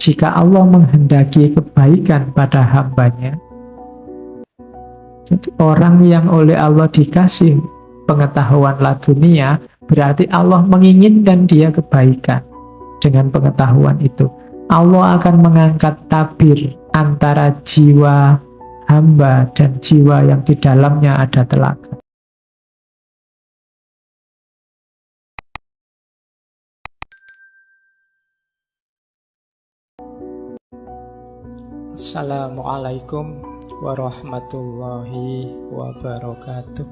jika Allah menghendaki kebaikan pada hambanya, jadi orang yang oleh Allah dikasih pengetahuan ladunia, berarti Allah menginginkan dia kebaikan. Dengan pengetahuan itu Allah akan mengangkat tabir antara jiwa hamba dan jiwa yang di dalamnya ada telaga. Assalamualaikum warahmatullahi wabarakatuh.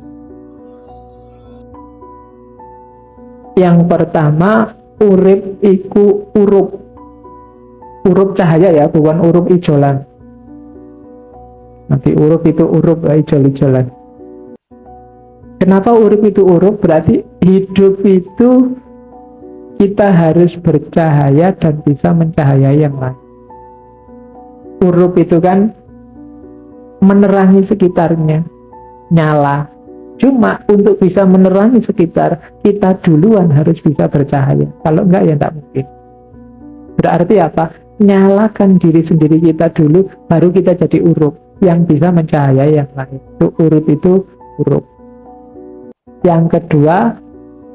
Yang pertama, urip iku urup. Urup cahaya ya, bukan urup ijolan. Nanti urup itu urup, ijol-ijolan. Kenapa urip itu urup? Berarti hidup itu kita harus bercahaya dan bisa mencahayai yang lain. Urup itu kan menerangi sekitarnya, nyala. Cuma untuk bisa menerangi sekitar, kita duluan harus bisa bercahaya. Kalau enggak ya enggak mungkin. Berarti apa? Nyalakan diri sendiri kita dulu, baru kita jadi urup yang bisa mencahayai yang lain. Itu urip itu urup. Yang kedua,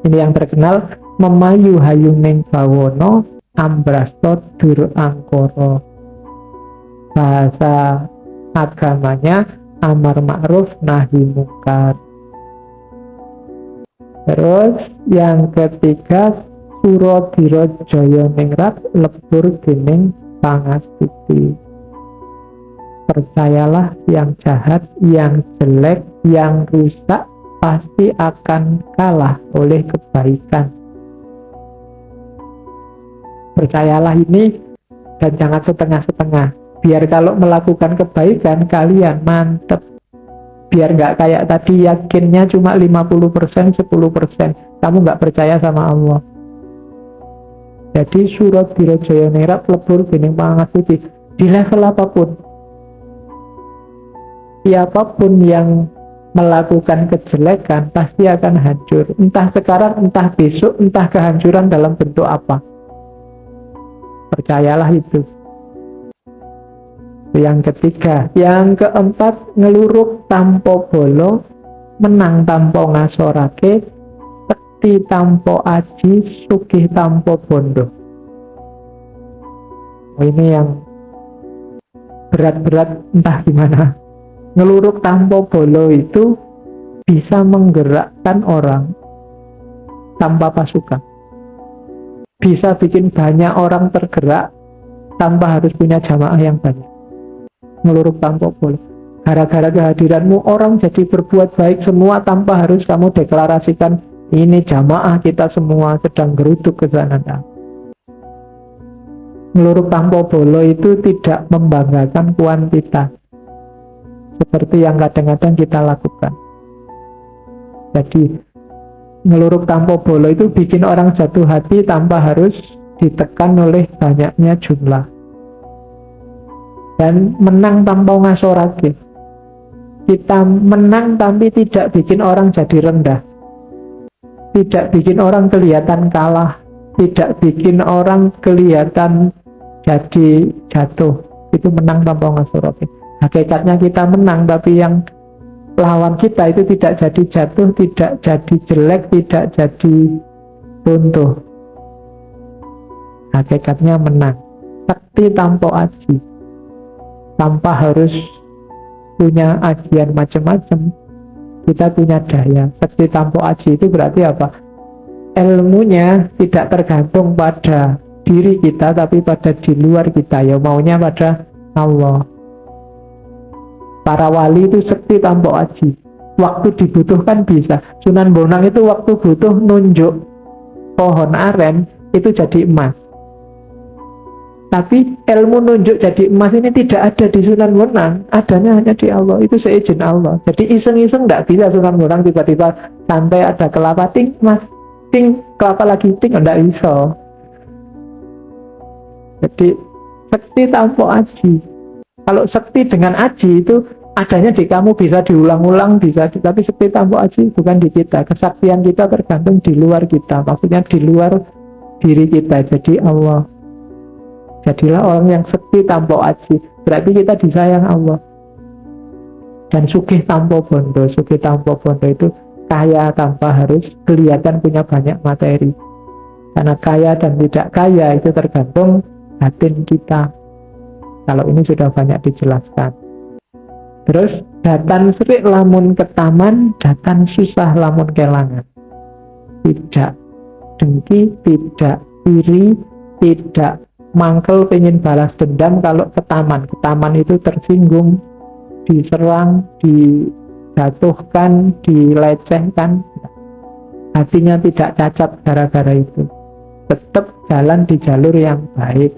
ini yang terkenal, memayu hayuning bawono ambrasto dur angkoro. Bahasa agamanya amar ma'ruf nahi mungkar. Terus yang ketiga, suro diro joyo ningrat lebur dening pangastuti. Percayalah yang jahat, yang jelek, yang rusak pasti akan kalah oleh kebaikan. Percayalah ini dan jangan setengah-setengah. Biar kalau melakukan kebaikan kalian mantep. Biar nggak kayak tadi yakinnya cuma 50%, 10%. Kamu nggak percaya sama Allah. Jadi surat dirojaya nerat lebur gening pangastuti. Di level apapun, siapapun yang melakukan kejelekan pasti akan hancur. Entah sekarang, entah besok, entah kehancuran dalam bentuk apa. Percayalah itu. Yang ketiga. Yang keempat, ngeluruk tampo bolo, menang tampo ngasorake, peti tampo aji, sugih tampo bondo. Ini yang berat-berat entah gimana. Ngeluruk tampo bolo itu bisa menggerakkan orang tanpa pasukan. Bisa bikin banyak orang tergerak tanpa harus punya jamaah yang banyak. Ngeluruk tampo bolo. Gara-gara kehadiranmu orang jadi berbuat baik semua tanpa harus kamu deklarasikan ini jamaah kita semua sedang geruduk ke sana. Ngeluruk tampo bolo itu tidak membanggakan kuantitas seperti yang kadang-kadang kita lakukan. Jadi ngeluruk tampo bolo itu bikin orang jatuh hati tanpa harus ditekan oleh banyaknya jumlah. Dan menang tanpa ngasorake. Kita menang tapi tidak bikin orang jadi rendah. Tidak bikin orang kelihatan kalah. Tidak bikin orang kelihatan jadi jatuh. Itu menang tanpa ngasorake. Hakikatnya kita menang, tapi yang lawan kita itu tidak jadi jatuh, tidak jadi jelek, tidak jadi runtuh. Hakikatnya menang. Sakti tanpa aji. Tanpa harus punya ajian macam-macam, kita punya daya. Sakti tanpa aji itu berarti apa? Ilmunya tidak tergantung pada diri kita, tapi pada di luar kita, ya maunya pada Allah. Para wali itu sakti tanpa aji. Waktu dibutuhkan bisa. Sunan Bonang itu waktu butuh nunjuk pohon aren itu jadi emas. Tapi ilmu nunjuk jadi emas ini tidak ada di Sunan Bonang, adanya hanya di Allah. Itu seizin Allah. Jadi iseng-iseng tidak bisa Sunan Bonang tiba-tiba santai ada kelapa ting emas, ting kelapa lagi ting, tidak bisa. Jadi sakti tanpa aji. Kalau sakti dengan aji itu adanya di kamu, bisa diulang-ulang, bisa, tapi sakti tanpa aji bukan di kita. Kesaktian kita tergantung di luar kita, maksudnya di luar diri kita. Jadi Allah. Jadilah orang yang sekti tanpa aji. Berarti kita disayang Allah. Dan sugih tanpa bondo. Sugih tanpa bondo itu kaya tanpa harus kelihatan punya banyak materi. Karena kaya dan tidak kaya itu tergantung batin kita. Kalau ini sudah banyak dijelaskan. Terus datan serik lamun ketaman, datan susah lamun kelangan. Tidak dengki, tidak iri, tidak mangkel pengen balas dendam kalau ketaman. Ketaman itu tersinggung, diserang, dijatuhkan, dilecehkan. Hatinya tidak cacat gara-gara itu. Tetap jalan di jalur yang baik.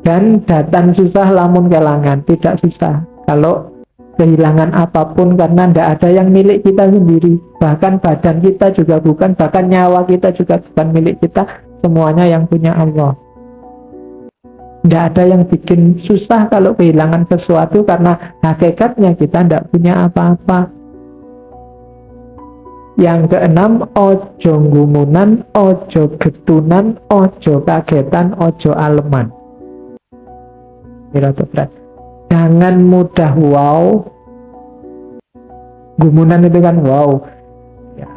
Dan datan susah lamun kelangan. Tidak susah kalau kehilangan apapun, karena tidak ada yang milik kita sendiri. Bahkan badan kita juga bukan, bahkan nyawa kita juga bukan milik kita. Semuanya yang punya Allah. Tidak ada yang bikin susah kalau kehilangan sesuatu, karena hakikatnya kita tidak punya apa-apa. Yang keenam, ojo ngumunan, ojo getunan, ojo kagetan, ojo aleman. Jangan mudah wow. Gumunan itu kan wow ya.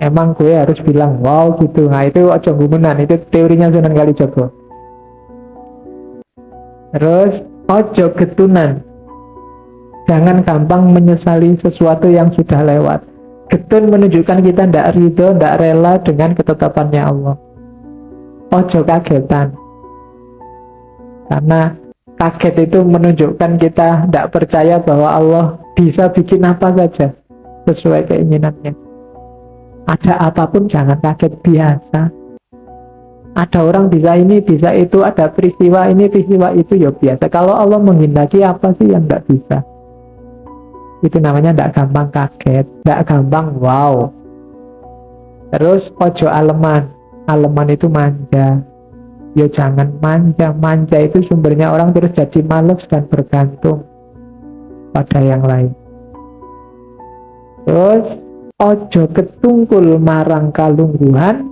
Emang gue harus bilang wow gitu. Nah itu ojo gumunan. Itu teorinya Sunan Kalijaga. Terus ojo getunan. Jangan gampang menyesali sesuatu yang sudah lewat. Getun menunjukkan kita tidak ridho, tidak rela dengan ketetapannya Allah. Ojo kagetan. Karena kaget itu menunjukkan kita tidak percaya bahwa Allah bisa bikin apa saja sesuai keinginannya. Ada apapun jangan kaget, biasa. Ada orang bisa ini, bisa itu, ada peristiwa ini, peristiwa itu, ya biasa. Kalau Allah menghendaki, apa sih yang tidak bisa? Itu namanya tidak gampang kaget, tidak gampang wow. Terus ojo aleman. Aleman itu manja. Ya jangan manja. Manja itu sumbernya orang terus jadi malas dan bergantung pada yang lain. Terus ojo ketungkul marang kalungguhan,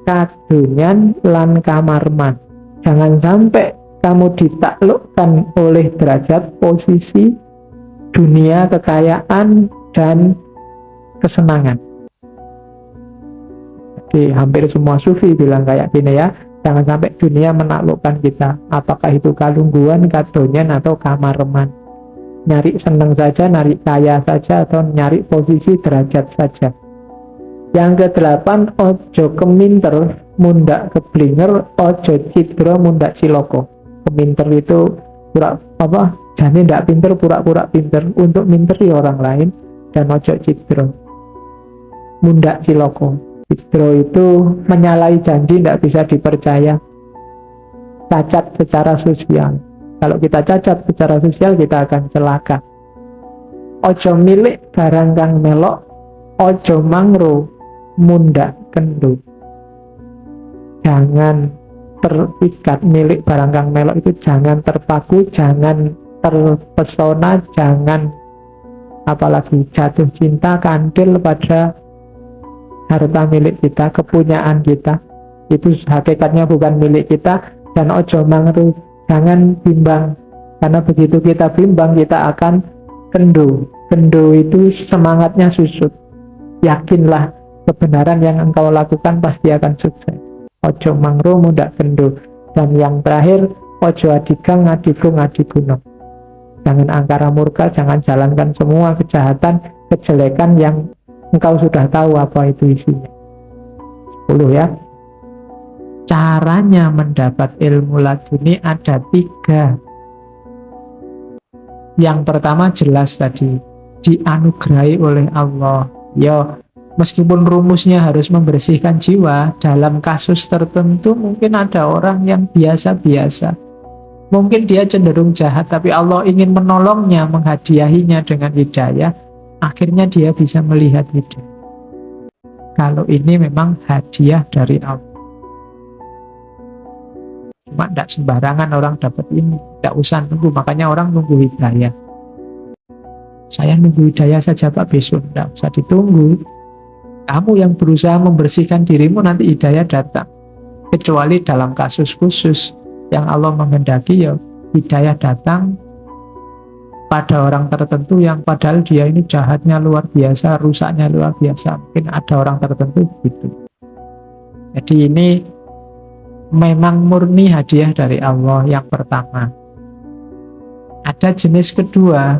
kadonyan lan kamarman. Jangan sampai kamu ditaklukkan oleh derajat, posisi, dunia, kekayaan, dan kesenangan. Jadi hampir semua sufi bilang kayak gini ya. Jangan sampai dunia menaklukkan kita. Apakah itu kalungguhan, kadonyan, atau kamarman. Nyari seneng saja, nyari kaya saja, atau nyari posisi derajat saja. Yang kedelapan, ojo keminter, mundak keblinger, ojo cidro, mundak ciloko. Keminter itu jadi tidak pinter, pura-pura pinter untuk minteri orang lain. Dan ojo cidro, mundak ciloko. Cidro itu menyalahi janji, tidak bisa dipercaya. Cacat secara sosial. Kalau kita cacat secara sosial, kita akan celaka. Ojo milik barang kang melok, ojo mangro mundak kendo. Jangan terikat milik barang kang melok itu, jangan terpaku, jangan terpesona, jangan apalagi jatuh cinta, kandil pada harta milik kita, kepunyaan kita. Itu hakikatnya bukan milik kita. Dan ojo mangru, jangan bimbang, karena begitu kita bimbang kita akan kendo. Kendo itu semangatnya susut. Yakinlah kebenaran yang engkau lakukan pasti akan sukses. Ojo mangru mundak kendo. Dan yang terakhir, ojo adigang adigung adiguno. Jangan angkara murka, jangan jalankan semua kejahatan, kejelekan yang engkau sudah tahu apa itu isinya. 10 ya. Caranya mendapat ilmu laduni ada 3. Yang pertama jelas tadi, dianugerahi oleh Allah. Ya, meskipun rumusnya harus membersihkan jiwa, dalam kasus tertentu mungkin ada orang yang biasa-biasa. Mungkin dia cenderung jahat, tapi Allah ingin menolongnya, menghadiahinya dengan hidayah. Akhirnya dia bisa melihat hidayah. Kalau ini memang hadiah dari Allah. Cuma tidak sembarangan orang dapat ini. Tidak usah nunggu, makanya orang nunggu hidayah. Saya nunggu hidayah saja Pak, besok tidak usah ditunggu. Kamu yang berusaha membersihkan dirimu, nanti hidayah datang. Kecuali dalam kasus khusus yang Allah menghendaki, ya hidayah datang pada orang tertentu yang padahal dia ini jahatnya luar biasa, rusaknya luar biasa. Mungkin ada orang tertentu begitu. Jadi ini memang murni hadiah dari Allah yang pertama. Ada jenis kedua.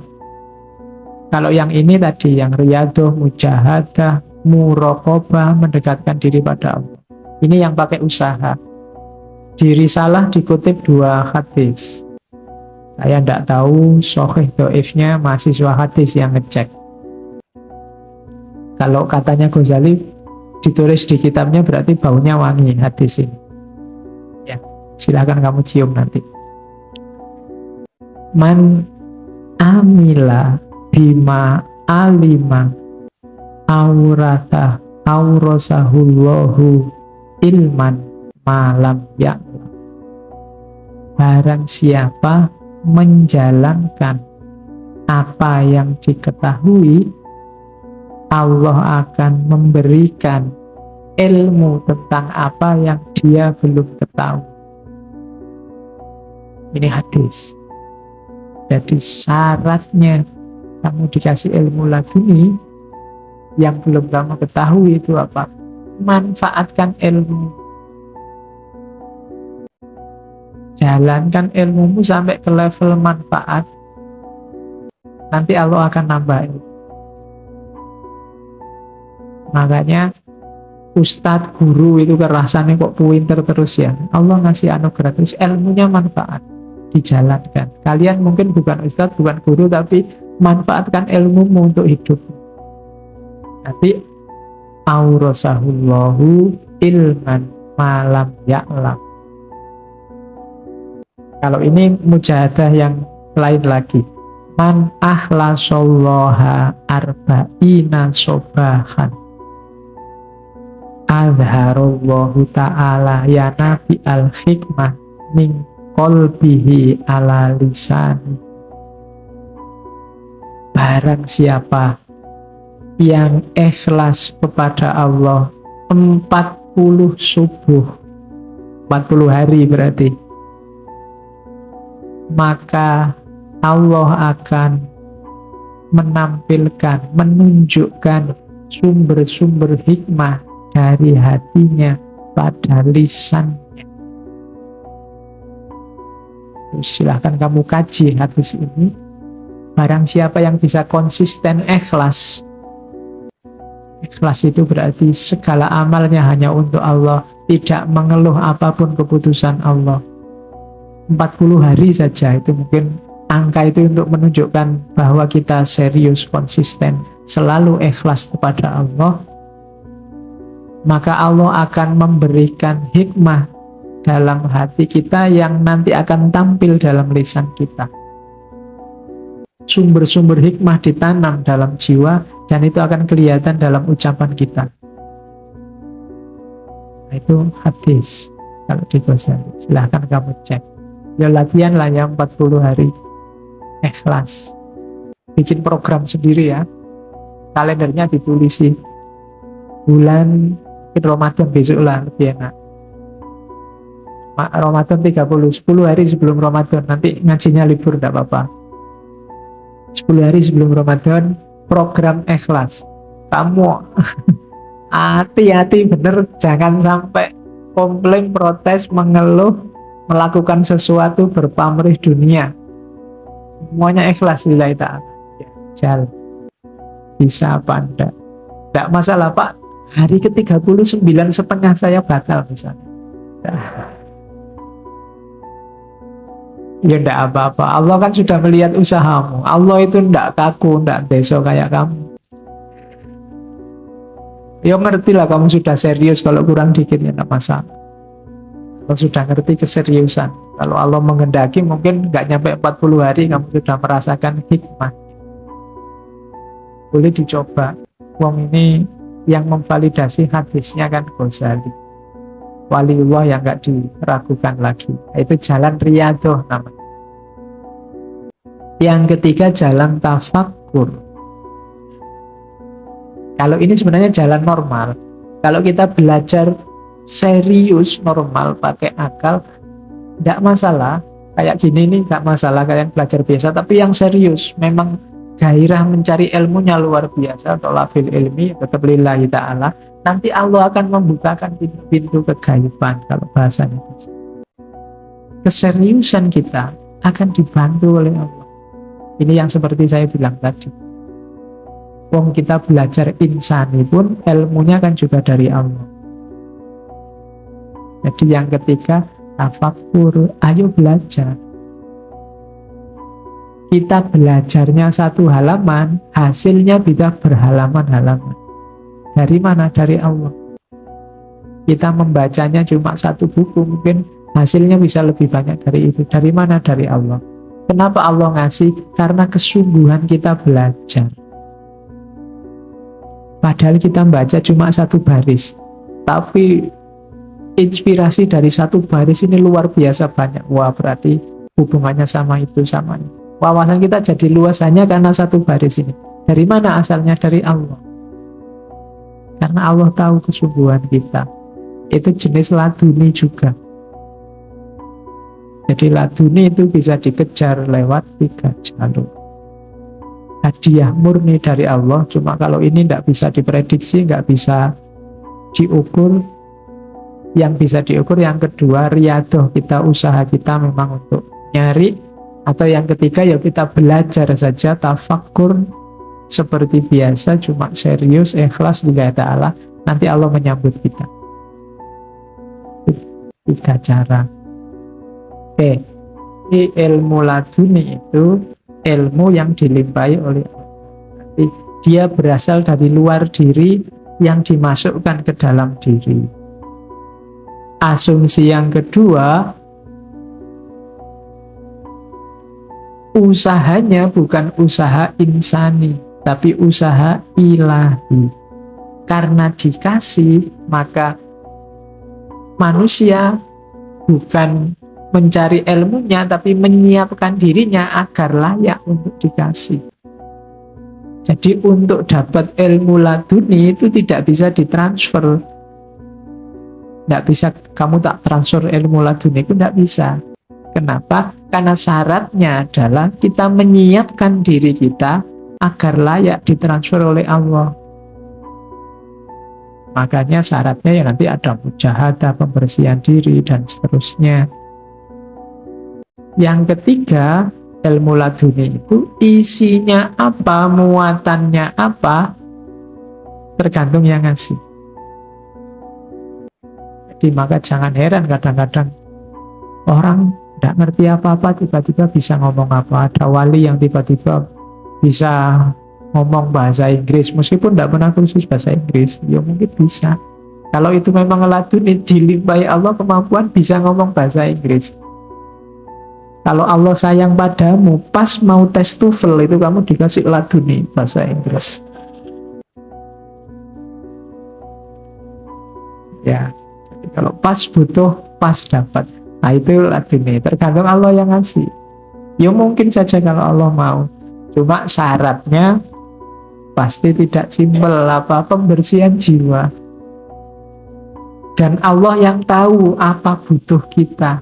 Kalau yang ini tadi, yang riyadoh, mujahadah, muraqabah, mendekatkan diri pada Allah. Ini yang pakai usaha. Di Risalah dikutip 2 hadis. Saya tidak tahu sahih dhaifnya, mahasiswa hadis yang ngecek. Kalau katanya Ghazali ditulis di kitabnya berarti baunya wangi hadis ini. Ya, silakan kamu cium nanti. Man amila bima alima aurasahullahu ilman malam ya'lam. Barang siapa menjalankan apa yang diketahui, Allah akan memberikan ilmu tentang apa yang dia belum ketahui. Ini hadis. Jadi syaratnya kamu dikasih ilmu laduni yang belum kamu ketahui itu apa? Manfaatkan ilmu. Jalankan ilmumu sampai ke level manfaat. Nanti Allah akan nambah ilmu. Makanya ustadz, guru itu kerasannya kok pinter terus ya. Allah ngasih anugerah terus, ilmunya manfaat. Dijalankan. Kalian mungkin bukan ustadz, bukan guru, tapi manfaatkan ilmumu untuk hidup. Nanti aurasahullahu ilman malam ya'lam. Kalau ini mujahadah yang lain lagi. Man ahlasallaha arba'ina sobahan azharallahu ta'ala ya nabi al-hikmah min qalbihi ala lisani. Barang siapa yang ikhlas kepada Allah 40 subuh, 40 hari berarti, maka Allah akan menampilkan, menunjukkan sumber-sumber hikmah dari hatinya pada lisannya. Silahkan kamu kaji hadis ini. Barang siapa yang bisa konsisten ikhlas. Ikhlas itu berarti segala amalnya hanya untuk Allah, tidak mengeluh apapun keputusan Allah. 40 hari saja itu mungkin angka itu untuk menunjukkan bahwa kita serius, konsisten, selalu ikhlas kepada Allah. Maka Allah akan memberikan hikmah dalam hati kita yang nanti akan tampil dalam lisan kita. Sumber-sumber hikmah ditanam dalam jiwa dan itu akan kelihatan dalam ucapan kita. Nah, itu hadis kalau di Ghazali. Silahkan kamu cek. Ya latihan lah ya 40 hari ikhlas. Bikin program sendiri ya. Kalendernya ditulisi. Bulan Ramadan besok lah lebih enak. Ramadan 30, 10 hari sebelum Ramadan. Nanti ngajinya libur tidak apa-apa. 10 hari sebelum Ramadan program ikhlas. Kamu hati-hati bener, jangan sampai komplain, protes, mengeluh, melakukan sesuatu berpamrih dunia. Semuanya ikhlas lillahi ta'ala. Ya, jalan. Bisa apa enggak? Enggak masalah Pak, hari ke-39 setengah saya batal misalnya. Ya enggak apa-apa. Allah kan sudah melihat usahamu. Allah itu enggak kaku, enggak deso kayak kamu. Ya ngerti lah kamu sudah serius. Kalau kurang dikit ya enggak masalah. Kalau sudah ngerti keseriusan. Kalau Allah menghendaki mungkin nggak nyampe 40 hari kamu sudah merasakan hikmah. Boleh dicoba. Wong ini yang memvalidasi hadisnya kan Ghazali. Waliullah yang nggak diragukan lagi. Itu jalan riyadoh namanya. Yang ketiga jalan tafakkur. Kalau ini sebenarnya jalan normal. Kalau kita belajar serius, normal, pakai akal, tidak masalah. Kayak gini nih nggak masalah, kayak yang belajar biasa. Tapi yang serius, memang gairah mencari ilmunya luar biasa, tolafil ilmi, tetap lillahi ta'ala, nanti Allah akan membukakan pintu-pintu kegaiban, kalau bahasanya. Keseriusan kita akan dibantu oleh Allah. Ini yang seperti saya bilang tadi. Wong kita belajar insani pun ilmunya kan juga dari Allah. Jadi yang ketiga, tafakkur, ayo belajar. Kita belajarnya satu halaman, hasilnya bisa berhalaman-halaman. Dari mana? Dari Allah. Kita membacanya cuma satu buku, mungkin hasilnya bisa lebih banyak dari itu. Dari mana? Dari Allah. Kenapa Allah ngasih? Karena kesungguhan kita belajar. Padahal kita membaca cuma satu baris, tapi inspirasi dari satu baris ini luar biasa banyak. Wah, berarti hubungannya sama itu, sama ini. Wawasan kita jadi luas hanya karena satu baris ini. Dari mana asalnya? Dari Allah. Karena Allah tahu kesungguhan kita. Itu jenis laduni juga. Jadi laduni itu bisa dikejar lewat 3 jalur. Hadiah murni dari Allah, cuma kalau ini tidak bisa diprediksi, nggak bisa diukur. Yang bisa diukur yang kedua, riadoh kita, usaha kita memang untuk nyari. Atau yang ketiga, ya kita belajar saja, tafakkur seperti biasa, cuma serius, ikhlas lillahi ta'ala, nanti Allah menyambut kita. 3 cara. Oke, ini ilmu laduni itu ilmu yang dilimpahi oleh Allah. Nanti dia berasal dari luar diri yang dimasukkan ke dalam diri. Asumsi yang kedua, usahanya bukan usaha insani, tapi usaha ilahi. Karena dikasih, maka manusia bukan mencari ilmunya, tapi menyiapkan dirinya agar layak untuk dikasih. Jadi untuk dapat ilmu laduni itu tidak bisa ditransfer. Tidak bisa, kamu tak transfer ilmu laduni itu tidak bisa. Kenapa? Karena syaratnya adalah kita menyiapkan diri kita agar layak ditransfer oleh Allah. Makanya syaratnya ya nanti ada mujahadah, pembersihan diri, dan seterusnya. Yang ketiga, ilmu laduni itu isinya apa, muatannya apa, tergantung yang ngasih. Jadi maka jangan heran kadang-kadang orang tidak ngerti apa-apa tiba-tiba bisa ngomong apa. Ada wali yang tiba-tiba bisa ngomong bahasa Inggris meskipun tidak pernah kursus bahasa Inggris, ya mungkin bisa. Kalau itu memang laduni, dilimpahi Allah kemampuan bisa ngomong bahasa Inggris. Kalau Allah sayang padamu, pas mau tes TOEFL itu kamu dikasih laduni bahasa Inggris. Ya, jadi kalau pas butuh, pas dapat. Nah itu laduni, tergantung Allah yang ngasih. Ya mungkin saja kalau Allah mau. Cuma syaratnya pasti tidak simpel, apa, pembersihan jiwa. Dan Allah yang tahu apa butuh kita.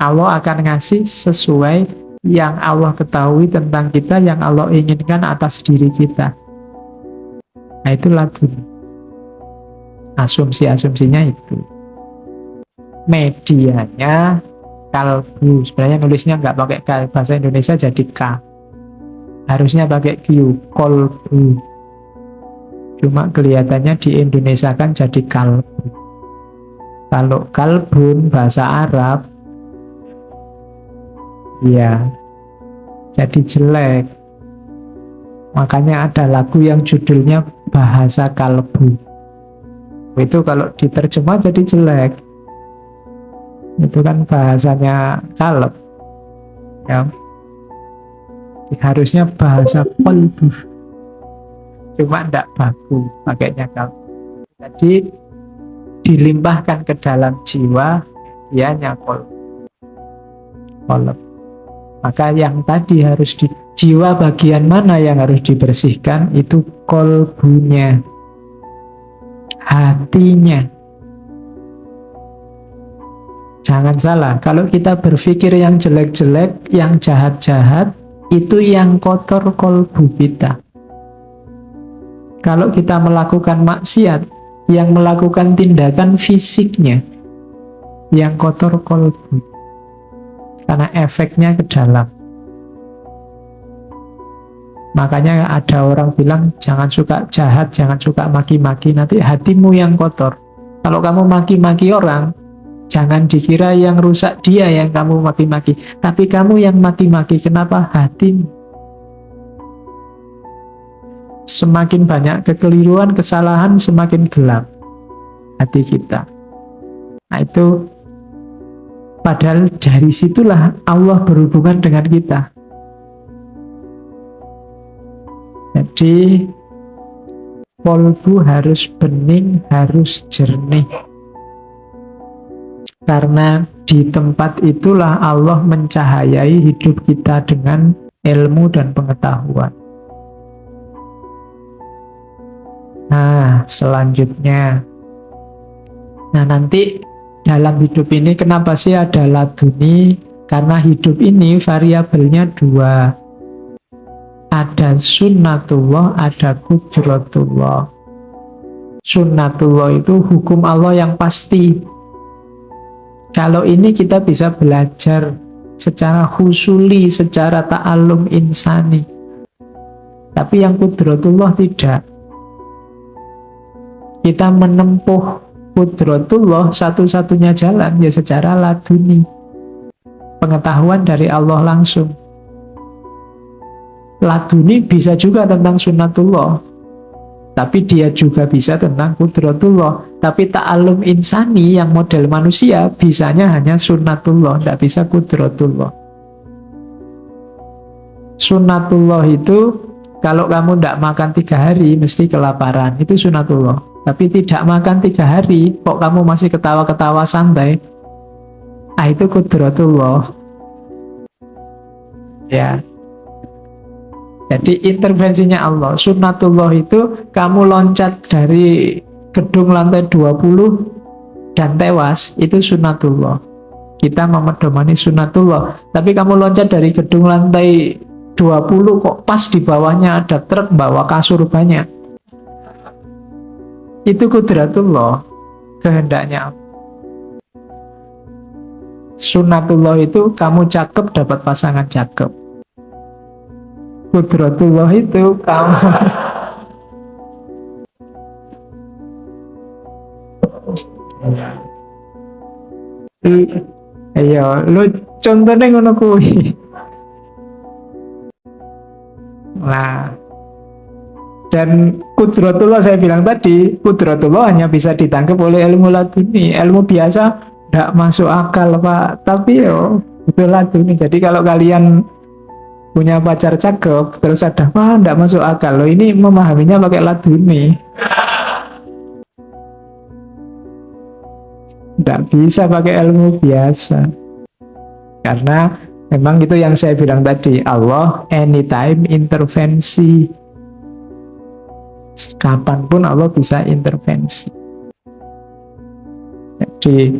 Allah akan ngasih sesuai yang Allah ketahui tentang kita, yang Allah inginkan atas diri kita. Nah itu laduni. Asumsi-asumsinya itu. Medianya kalbu. Sebenarnya nulisnya nggak pakai K, bahasa Indonesia jadi K. Harusnya pakai Q, kolbu. Cuma kelihatannya di Indonesia kan jadi kalbu. Kalau kalbun bahasa Arab, ya jadi jelek. Makanya ada lagu yang judulnya Bahasa Kalbu. Itu kalau diterjemah jadi jelek. Itu kan bahasanya kalb, ya. Harusnya bahasa kolbu, cuma tidak baku pakainya kalb. Jadi dilimpahkan ke dalam jiwa, dianya kolb. Maka yang tadi harus di jiwa, bagian mana yang harus dibersihkan? Itu kolbunya. hatinya. Jangan salah, kalau kita berpikir yang jelek-jelek, yang jahat-jahat, itu yang kotor kolbu kita. Kalau kita melakukan maksiat, yang melakukan tindakan fisiknya, yang kotor kolbu. Karena efeknya ke dalam. Makanya ada orang bilang, jangan suka jahat, jangan suka maki-maki, nanti hatimu yang kotor. Kalau kamu maki-maki orang, jangan dikira yang rusak dia yang kamu maki-maki, tapi kamu yang maki-maki. Kenapa? Hatimu. Semakin banyak kekeliruan, kesalahan, semakin gelap hati kita. Nah itu, padahal dari situlah Allah berhubungan dengan kita. Jadi kolbu harus bening, harus jernih. Karena di tempat itulah Allah mencahayai hidup kita dengan ilmu dan pengetahuan. Nah, selanjutnya. Nah, nanti dalam hidup ini kenapa sih ada laduni? Karena hidup ini variabelnya dua. Ada sunnatullah, ada qudratullah. Sunnatullah itu hukum Allah yang pasti. Kalau ini kita bisa belajar secara husuli, secara ta'allum insani. Tapi yang qudratullah tidak. Kita menempuh qudratullah, satu-satunya jalan ya secara laduni. Pengetahuan dari Allah langsung. Laduni bisa juga tentang sunnatullah, tapi dia juga bisa tentang qudratullah. Tapi ta'allum insani yang model manusia bisanya hanya sunnatullah, tidak bisa qudratullah. Sunnatullah itu kalau kamu tidak makan 3 hari mesti kelaparan, itu sunnatullah. Tapi tidak makan 3 hari kok kamu masih ketawa-ketawa santai, itu qudratullah. Ya. Jadi intervensinya Allah. Sunnatullah itu kamu loncat dari gedung lantai 20 dan tewas, itu sunnatullah. Kita memedomani sunnatullah. Tapi kamu loncat dari gedung lantai 20 kok pas di bawahnya ada truk bawa kasur banyak, itu qudratullah, kehendaknya. Sunnatullah itu kamu cakep dapat pasangan cakep. Qudratullah itu kamu ayo lu contohnya ngono kuwi. Nah, dan qudratullah saya bilang tadi, qudratullah hanya bisa ditangkap oleh ilmu laduni. Ilmu biasa tidak masuk akal, Pak. Tapi itu laduni. Jadi kalau kalian punya pacar cakep, terus ada, wah tidak masuk akal loh, ini memahaminya pakai laduni. Tidak bisa pakai ilmu biasa. Karena memang itu yang saya bilang tadi, Allah anytime intervensi. Kapanpun Allah bisa intervensi. Jadi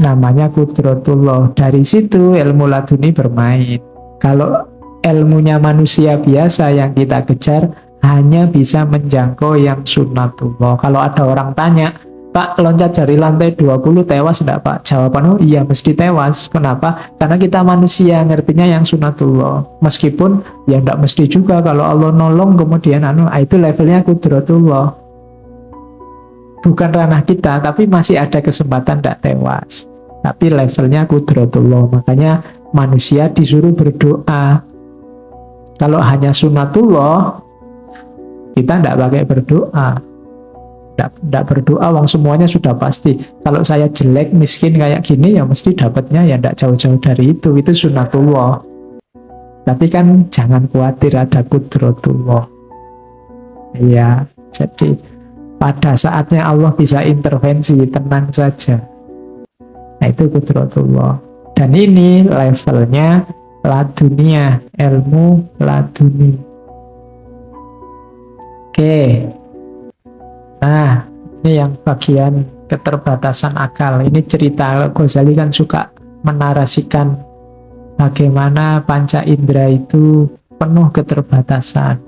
namanya qudratullah. Dari situ ilmu laduni bermain. Kalau ilmunya manusia biasa yang kita kejar hanya bisa menjangkau yang sunnatullah. Kalau ada orang tanya, Pak, loncat dari lantai 20 tewas enggak, Pak? Jawabannya iya, mesti tewas. Kenapa? Karena kita manusia ngertinya yang sunnatullah. Meskipun ya enggak mesti juga, kalau Allah nolong kemudian itu levelnya qudratullah. Bukan ranah kita, tapi masih ada kesempatan enggak tewas. Tapi levelnya qudratullah. Makanya manusia disuruh berdoa. Kalau hanya sunnatullah, kita tidak pakai berdoa. Tidak berdoa, wong semuanya sudah pasti. Kalau saya jelek, miskin kayak gini, ya mesti dapatnya ya tidak jauh-jauh dari itu. Itu sunnatullah. Tapi kan jangan khawatir, ada qudratullah. Iya, jadi pada saatnya Allah bisa intervensi, tenang saja. Nah itu qudratullah. Dan ini levelnya ladunia, ilmu laduni. Oke. Nah, Ini yang bagian keterbatasan akal. Ini cerita Ghazali kan suka menarasikan bagaimana panca indera itu penuh keterbatasan.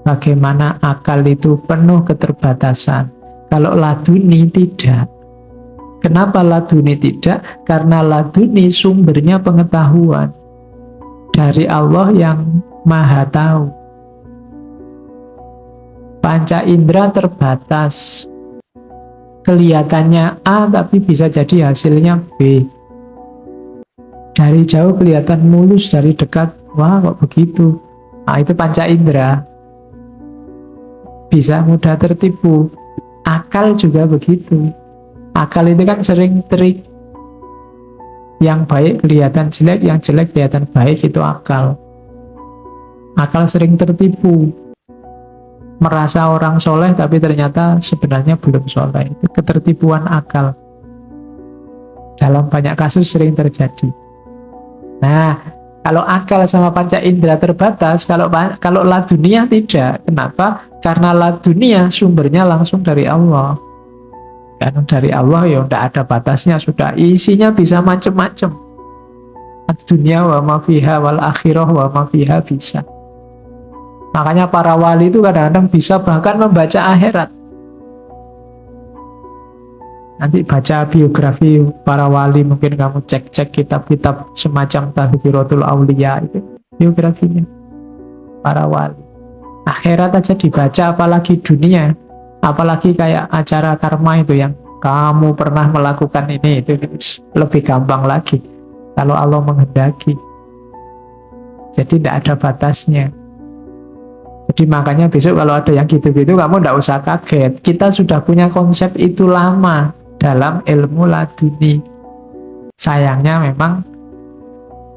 Bagaimana akal itu penuh keterbatasan. Kalau laduni tidak. Kenapa laduni tidak? Karena laduni sumbernya pengetahuan dari Allah yang Maha Tahu. Panca indera terbatas. Kelihatannya A tapi bisa jadi hasilnya B. Dari jauh kelihatan mulus, dari dekat wah kok begitu. Nah, itu panca indera. Bisa mudah tertipu. Akal juga begitu. Akal itu kan sering trik. Yang baik kelihatan jelek, yang jelek kelihatan baik, itu akal. Akal sering tertipu. Merasa orang soleh tapi ternyata sebenarnya belum soleh. Itu ketertipuan akal. Dalam banyak kasus sering terjadi. Nah, kalau akal sama panca indera terbatas, kalau ladunia tidak. Kenapa? Karena ladunia sumbernya langsung dari Allah. Karena dari Allah ya tidak ada batasnya, sudah isinya bisa macam-macam. Dunia wa ma fiha wal akhirah wa ma fiha bisa. Makanya para wali itu kadang-kadang bisa bahkan membaca akhirat. Nanti baca biografi para wali, mungkin kamu cek-cek kitab-kitab semacam Tazkiratul Auliya, itu biografinya para wali. Akhirat aja dibaca, apalagi dunia. Apalagi kayak acara karma itu yang kamu pernah melakukan ini, itu lebih gampang lagi kalau Allah menghendaki. Jadi tidak ada batasnya. Jadi makanya besok kalau ada yang gitu-gitu kamu tidak usah kaget. Kita sudah punya konsep itu lama dalam ilmu laduni. Sayangnya memang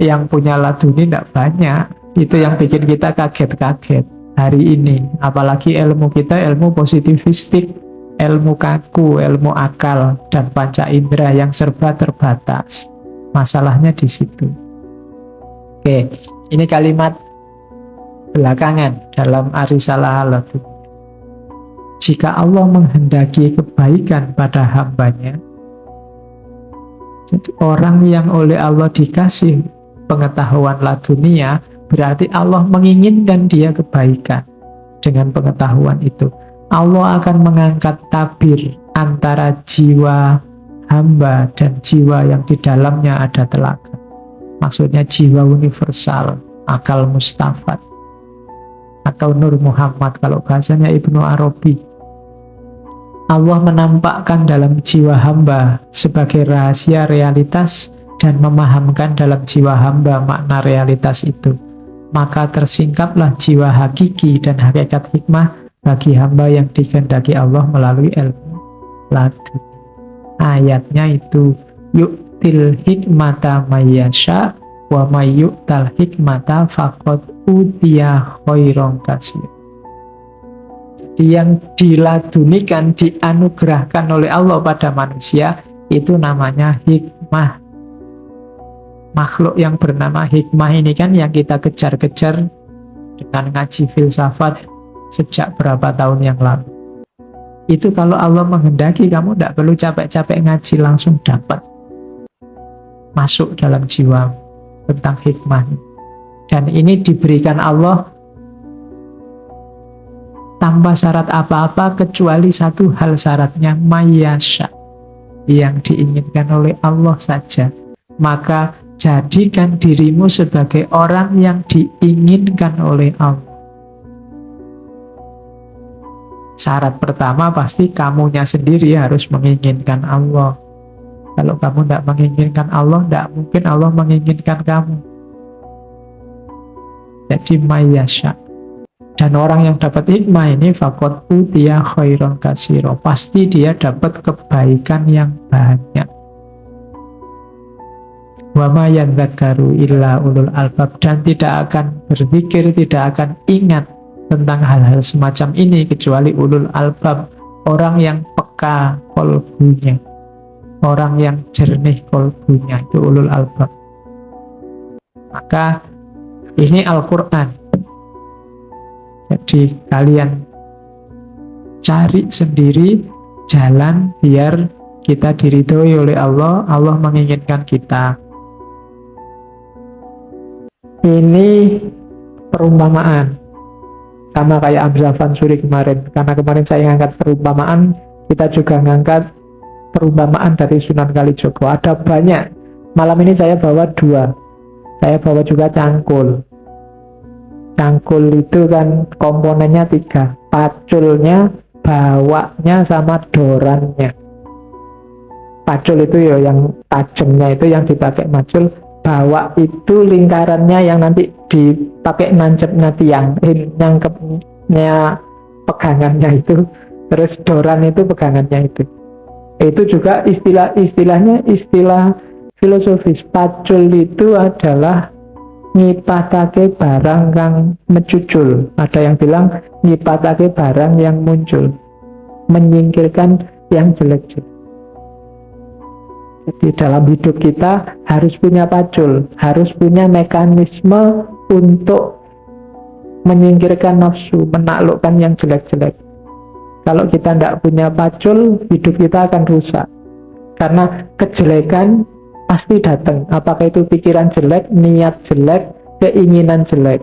yang punya laduni tidak banyak. Itu yang bikin kita kaget-kaget hari ini. Apalagi ilmu kita ilmu positivistik, ilmu kaku, ilmu akal, dan panca indera yang serba terbatas. Masalahnya di situ. Oke, ini kalimat belakangan dalam Arisalah Laduni. Jika Allah menghendaki kebaikan pada hambanya, jadi orang yang oleh Allah dikasih pengetahuan ladunia, berarti Allah menginginkan dia kebaikan. Dengan pengetahuan itu Allah akan mengangkat tabir antara jiwa hamba dan jiwa yang di dalamnya ada telaga. Maksudnya jiwa universal, akal mustafad, atau Nur Muhammad kalau bahasanya Ibnu Arabi. Allah menampakkan dalam jiwa hamba sebagai rahasia realitas dan memahamkan dalam jiwa hamba makna realitas itu. Maka tersingkaplah jiwa hakiki dan hakikat hikmah bagi hamba yang dikehendaki Allah melalui ilmu laduni. Ayatnya itu yu'til hikmata mayyasha wa mayyu'tal hikmata faqad utiya khairon katsir. Jadi yang diladunikan, dianugerahkan oleh Allah pada manusia itu namanya hikmah. Makhluk yang bernama hikmah ini kan yang kita kejar-kejar dengan ngaji filsafat sejak berapa tahun yang lalu. Itu kalau Allah menghendaki, kamu tidak perlu capek-capek ngaji, langsung dapat masuk dalam jiwa tentang hikmah. Dan ini diberikan Allah tanpa syarat apa-apa kecuali satu hal, syaratnya mayyasha, yang diinginkan oleh Allah saja. Maka jadikan dirimu sebagai orang yang diinginkan oleh Allah. Syarat pertama pasti kamunya sendiri harus menginginkan Allah. Kalau kamu tidak menginginkan Allah, tidak mungkin Allah menginginkan kamu. Jadi mayyasha. Dan orang yang dapat hikmah ini faqad utiya khairon katsira, pasti dia dapat kebaikan yang banyak. Wa ma yadzakkaru illa ulul albab, dan tidak akan berpikir, tidak akan ingat tentang hal-hal semacam ini kecuali ulul albab, orang yang peka kolbunya, orang yang jernih kolbunya, itu ulul albab. Maka ini Al-Quran. Jadi kalian cari sendiri jalan biar kita diridhoi oleh Allah, Allah menginginkan kita. Ini perumpamaan. Sama kayak Hamzah Fansuri kemarin. Karena kemarin saya ngangkat perumpamaan, kita juga ngangkat perumpamaan dari Sunan Kalijogo. Ada banyak. Malam ini saya bawa 2. Saya bawa juga cangkul. Cangkul itu kan komponennya 3. Paculnya, bawaknya, sama dorannya. Pacul itu ya yang tajamnya itu yang dipakai macul. Bawak itu lingkarannya yang nanti dipakai nancepnya tiang, nyangkepnya pegangannya itu. Terus doran itu pegangannya itu. Itu juga istilahnya istilah filosofis. Pacul itu adalah nyipatake barang kang mecucul. Ada yang bilang nyipatake barang yang muncul, menyingkirkan yang jelek-jelek. Jadi dalam hidup kita harus punya pacul, harus punya mekanisme untuk menyingkirkan nafsu, menaklukkan yang jelek-jelek. Kalau kita tidak punya pacul, hidup kita akan rusak. Karena kejelekan pasti datang. Apakah itu pikiran jelek, niat jelek, keinginan jelek.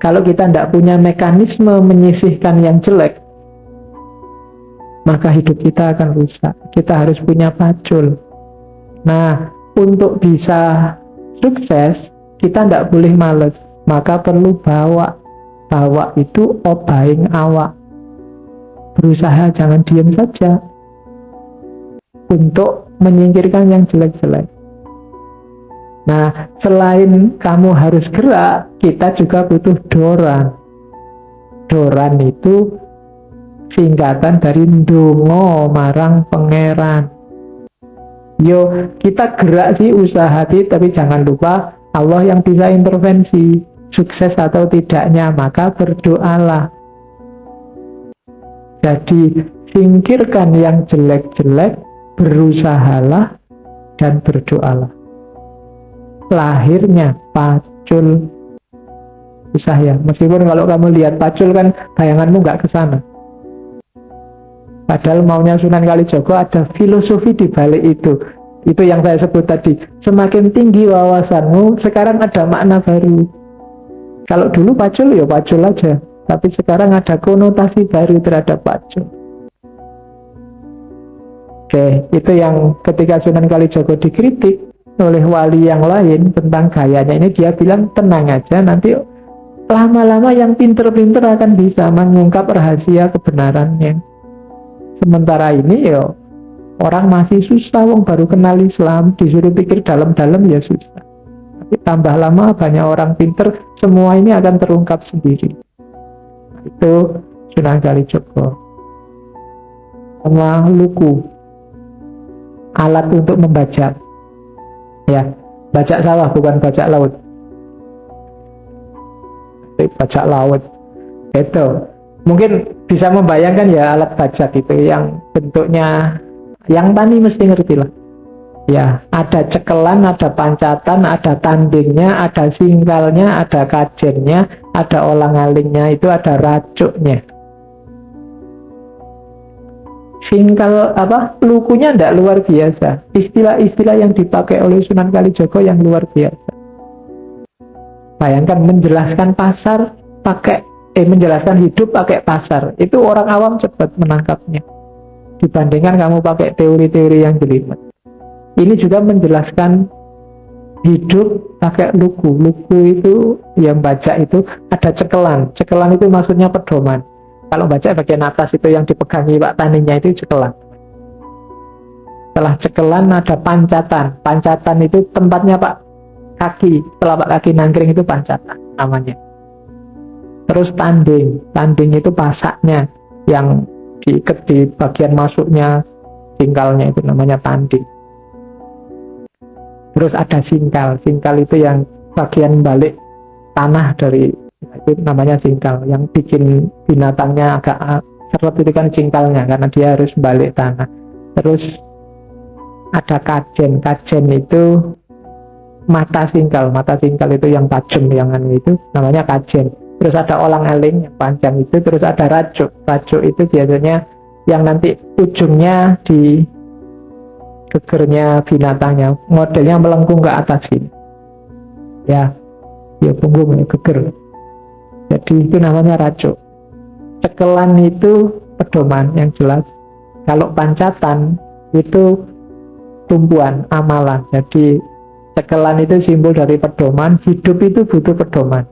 Kalau kita tidak punya mekanisme menyisihkan yang jelek, maka hidup kita akan rusak. Kita harus punya pacul. Nah, untuk bisa sukses, kita tidak boleh males. Maka perlu bawa. Bawa itu obaing awak. Berusaha jangan diam saja untuk menyingkirkan yang jelek-jelek. Nah, selain kamu harus gerak, kita juga butuh doran. Doran itu singkatan dari ndonga marang pangeran. Yo, kita gerak sih, usaha sih, tapi jangan lupa Allah yang bisa intervensi sukses atau tidaknya, maka berdoalah. Jadi singkirkan yang jelek-jelek, berusahalah dan berdoalah. Lahirnya pacul susah ya, meskipun kalau kamu lihat pacul kan bayanganmu nggak ke sana. Padahal maunya Sunan Kalijogo ada filosofi di balik itu. Itu yang saya sebut tadi. Semakin tinggi wawasanmu, sekarang ada makna baru. Kalau dulu pacul ya pacul aja, tapi sekarang ada konotasi baru terhadap pacul. Oke, itu yang ketika Sunan Kalijogo dikritik oleh wali yang lain tentang gayanya ini, dia bilang tenang aja, nanti lama-lama yang pinter-pinter akan bisa mengungkap rahasia kebenarannya. Sementara ini ya orang masih susah, wong baru kenal Islam, disuruh pikir dalam-dalam ya susah. Tapi tambah lama banyak orang pinter, semua ini akan terungkap sendiri. Itu Sunan Kalijogo. Sama luku, alat untuk membajak. Ya, bajak sawah bukan bajak laut. Bajak laut itu mungkin bisa membayangkan ya, alat bajak itu yang bentuknya, yang tani mesti ngerti lah ya, ada cekelan, ada pancatan, ada tandingnya, ada singkalnya, ada kajennya, ada olang-alingnya, itu ada racuknya. Singkal lukunya ndak luar biasa. Istilah-istilah yang dipakai oleh Sunan Kalijogo yang luar biasa. Bayangkan menjelaskan pasar pakai menjelaskan hidup pakai pasar, itu orang awam cepat menangkapnya dibandingkan kamu pakai teori-teori yang jelimet. Ini juga menjelaskan hidup pakai luku. Luku itu yang baca itu ada cekelan. Cekelan itu maksudnya pedoman. Kalau baca bagian atas itu yang dipegangi Pak Taninya itu cekelan. Setelah cekelan ada pancatan. Pancatan itu tempatnya Pak kaki. Telapak kaki nangkring itu pancatan namanya. Terus tanding. Tanding itu pasaknya yang diikat di bagian masuknya singkalnya, itu namanya tanding. Terus ada singkal. Singkal itu yang bagian balik tanah dari, itu namanya singkal. Yang bikin binatangnya agak seret itu kan singkalnya, karena dia harus balik tanah. Terus ada kajen. Kajen itu mata singkal. Mata singkal itu yang tajam, yang itu namanya kajen. Terus ada olang-aling yang panjang itu. Terus ada racuk. Racuk itu biasanya yang nanti ujungnya di gegernya binatangnya, modelnya melengkung ke atas ini. Ya punggung ya, geger. Jadi itu namanya racuk. Cekelan itu pedoman yang jelas. Kalau pancatan itu tumpuan, amalan. Jadi cekelan itu simbol dari pedoman. Hidup itu butuh pedoman.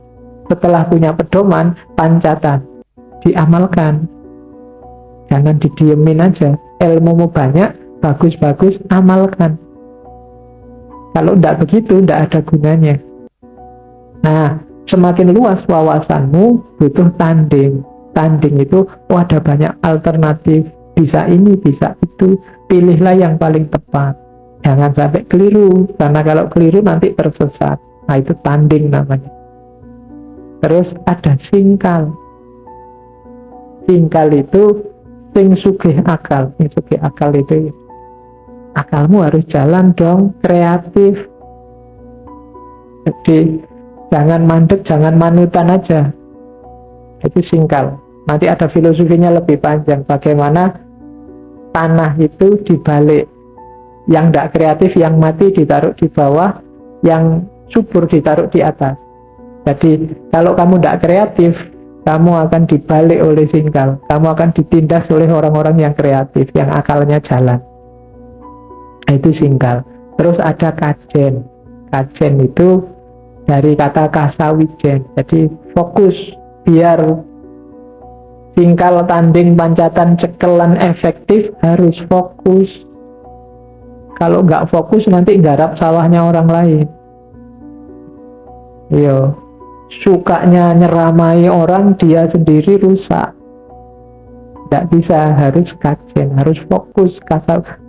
Setelah punya pedoman, pancatan diamalkan. Jangan didiemin aja. Ilmumu banyak, bagus-bagus, amalkan. Kalau tidak begitu, tidak ada gunanya. Nah, semakin luas wawasanmu, butuh tanding. Tanding itu, ada banyak alternatif. Bisa ini, bisa itu. Pilihlah yang paling tepat. Jangan sampai keliru, karena kalau keliru nanti tersesat. Nah, itu tanding namanya. Terus ada singkal. Singkal itu sing sugih akal. Sing sugih akal itu akalmu harus jalan dong, kreatif. Jadi jangan mandek, jangan manutan aja. Itu singkal. Nanti ada filosofinya lebih panjang. Bagaimana tanah itu dibalik. Yang tidak kreatif, yang mati ditaruh di bawah, yang subur ditaruh di atas. Jadi kalau kamu tidak kreatif, kamu akan dibalik oleh singkal. Kamu akan ditindas oleh orang-orang yang kreatif, yang akalnya jalan. Itu singkal. Terus ada kajen. Kajen itu dari kata kasawijen. Jadi fokus, biar singkal, tanding, pancatan, cekelan efektif, harus fokus. Kalau nggak fokus nanti garap sawahnya orang lain. Yo, sukanya nyeramai orang, dia sendiri rusak. Tidak bisa, harus kajen, harus fokus,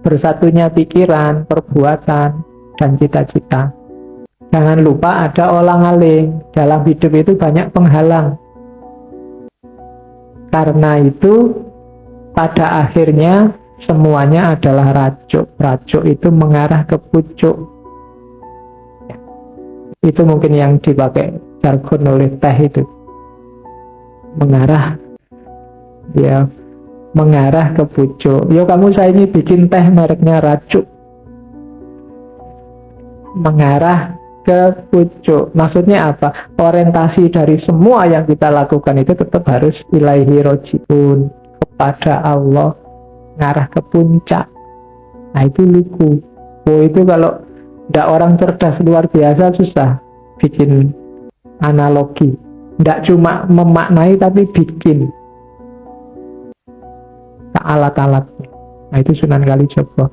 bersatunya pikiran, perbuatan, dan cita-cita. Jangan lupa ada olang-aling. Dalam hidup itu banyak penghalang. Karena itu, pada akhirnya semuanya adalah racuk. Racuk itu mengarah ke pucuk. Itu mungkin yang dipakai jargon oleh teh itu. Mengarah ke pucuk. Yo kamu saya ini bikin teh mereknya racuk. Mengarah ke pucuk. Maksudnya apa? Orientasi dari semua yang kita lakukan itu tetap harus ilaihi rojiun, kepada Allah, ngarah ke puncak. Nah itu lugu. Itu kalau tidak orang cerdas luar biasa susah bikin analogi. Tidak cuma memaknai tapi bikin alat-alatnya. Nah itu Sunan Kalijogo.